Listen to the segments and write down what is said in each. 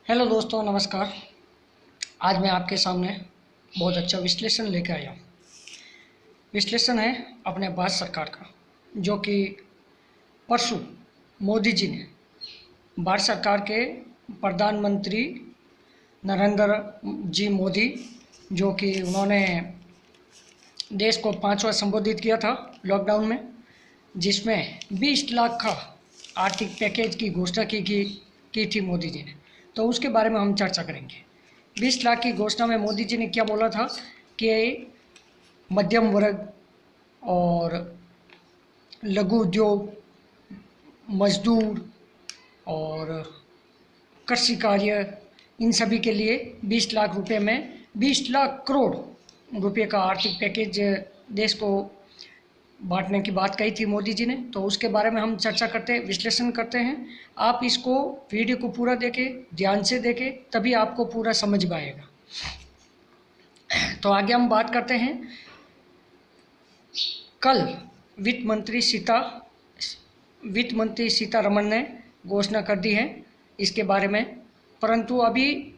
Hello दोस्तों, नमस्कार। आज मैं आपके सामने बहुत अच्छा विश्लेषण लेकर आया हूँ। विश्लेषण है अपने भारत सरकार का, जो कि परसों मोदी जी ने, भारत सरकार के प्रधानमंत्री नरेंद्र जी मोदी, जो कि उन्होंने देश को 5वां संबोधित किया था लॉकडाउन में, जिसमें 20 लाख का आर्थिक पैकेज की घोषणा की थी मोदी जी ने। तो उसके बारे में हम चर्चा करेंगे। 20 लाख की घोषणा में मोदी जी ने क्या बोला था कि मध्यम वर्ग और लघु उद्योग, मजदूर और कृषि कार्य, इन सभी के लिए 20 लाख रुपए में 20 लाख करोड़ रुपए का आर्थिक पैकेज देश को बांटने की बात कही थी मोदी जी ने। तो उसके बारे में हम चर्चा करते हैं, विश्लेषण करते हैं। आप इसको वीडियो को पूरा देखें, ध्यान से देखें, तभी आपको पूरा समझ में आएगा। तो आगे हम बात करते हैं। कल वित्त मंत्री सीतारमण ने घोषणा कर दी है इसके बारे में, परंतु अभी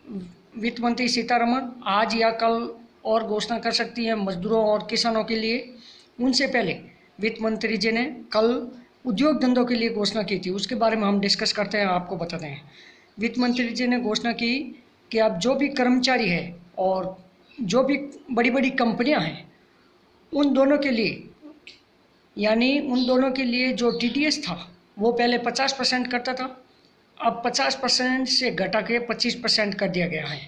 वित्त मंत्री सीतारमण आज या कल और घोषणा कर सकती है मजदूरों और किसानों के लिए। उनसे पहले वित्त मंत्री जी ने कल उद्योग धंधों के लिए घोषणा की थी, उसके बारे में हम डिस्कस करते हैं, आपको बताते हैं। वित्त मंत्री जी ने घोषणा की कि अब जो भी कर्मचारी है और जो भी बड़ी बड़ी कंपनियां हैं, उन दोनों के लिए, यानी उन दोनों के लिए जो टीडीएस था वो पहले 50% करता था, अब 50% से घटा के 25% कर दिया गया है।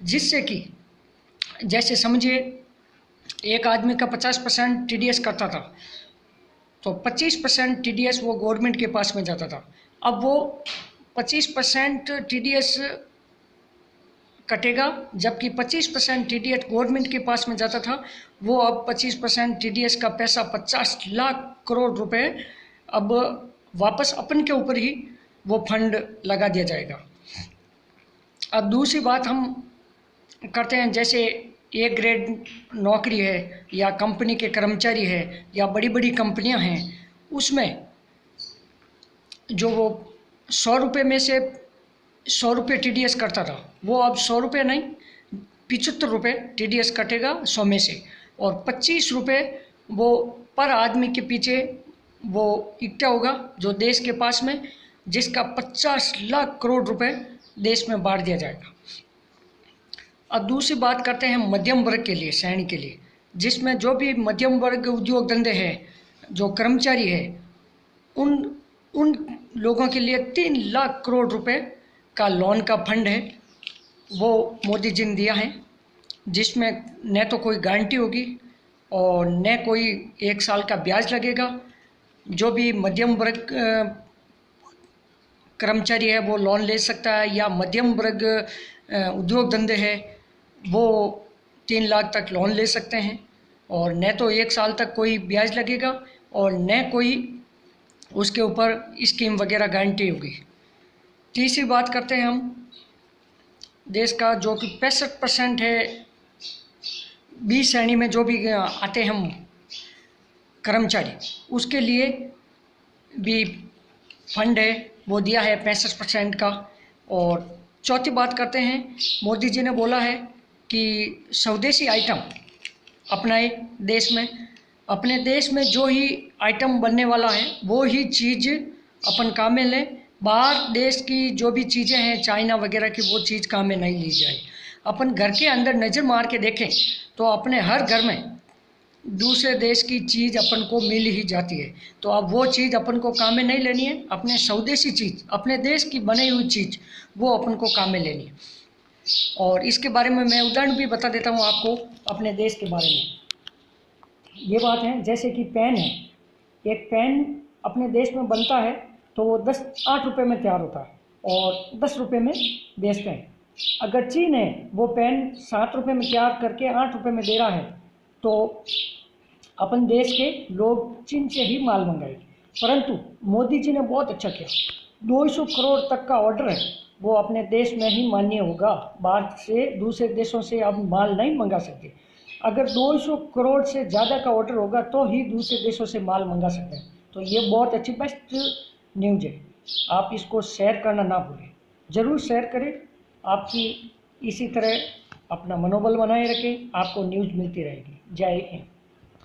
जिससे कि जैसे समझिए एक आदमी का 50% टीडीएस करता था, तो 25% टीडीएस वो गवर्नमेंट के पास में जाता था। अब वो 25% टीडीएस कटेगा, जबकि 25% टीडीएस गवर्नमेंट के पास में जाता था, वो अब 25% टीडीएस का पैसा 50 लाख करोड़ रुपए अब वापस अपन के ऊपर ही वो फंड लगा दिया जाएगा। अब दूसरी बात हम करते हैं, जैसे ए ग्रेड नौकरी है या कंपनी के कर्मचारी है या बड़ी बड़ी कंपनियां हैं, उसमें जो वो 100 रुपये में से 100 रुपये टीडीएस करता था, वो अब 100 रुपये नहीं 75 रुपये टीडीएस कटेगा 100 में से, और 25 रुपये वो पर आदमी के पीछे वो इकट्ठा होगा जो देश के पास में, जिसका 50 लाख करोड़ रुपए देश में बांट दिया जाएगा। अब दूसरी बात करते हैं मध्यम वर्ग के लिए, श्रेणी के लिए, जिसमें जो भी मध्यम वर्ग उद्योग धंधे हैं, जो कर्मचारी है, उन उन लोगों के लिए 3 लाख करोड़ रुपए का लोन का फंड है, वो मोदी जी ने दिया है, जिसमें न तो कोई गारंटी होगी और न कोई 1 साल का ब्याज लगेगा। जो भी मध्यम वर्ग कर्मचारी है वो लोन ले सकता है, या मध्यम वर्ग उद्योग धंधे है वो 3 लाख तक लोन ले सकते हैं, और न तो 1 साल तक कोई ब्याज लगेगा और न कोई उसके ऊपर स्कीम वगैरह गारंटी होगी। तीसरी बात करते हैं हम देश का, जो कि 65% है बी श्रेणी में जो भी आते हैं हम कर्मचारी, उसके लिए भी फंड है, वो दिया है 65% का। और चौथी बात करते हैं, मोदी जी ने बोला है कि स्वदेशी आइटम अपनाए देश में। अपने देश में जो ही आइटम बनने वाला है वो ही चीज़ अपन काम में लें। बाहर देश की जो भी चीज़ें हैं चाइना वगैरह की, वो चीज़ काम में नहीं ली जाए। अपन घर के अंदर नज़र मार के देखें तो अपने हर घर में दूसरे देश की चीज़ अपन को मिल ही जाती है। तो अब वो चीज़ अपन को काम में नहीं लेनी है, अपने स्वदेशी चीज़, अपने देश की बनी हुई चीज़, वो अपन को काम में लेनी है। और इसके बारे में मैं उदाहरण भी बता देता हूँ आपको अपने देश के बारे में। ये बात है, जैसे कि पेन है, एक पेन अपने देश में बनता है तो वो 8 रुपये में तैयार होता है और 10 रुपये में बेचते हैं। अगर चीन है वो पेन 7 रुपये में तैयार करके 8 रुपये में दे रहा है, तो अपन देश के लोग चीन से ही माल मंगाएंगे। परंतु मोदी जी ने बहुत अच्छा किया, 200 करोड़ तक का ऑर्डर है वो अपने देश में ही मान्य होगा, बाहर से दूसरे देशों से अब माल नहीं मंगा सकते। अगर 200 करोड़ से ज़्यादा का ऑर्डर होगा तो ही दूसरे देशों से माल मंगा सकते हैं। तो ये बहुत अच्छी बेस्ट न्यूज़ है, आप इसको शेयर करना ना भूलें, ज़रूर शेयर करें आपकी इसी तरह अपना मनोबल बनाए रखें, आपको न्यूज़ मिलती रहेगी। जय हिंद।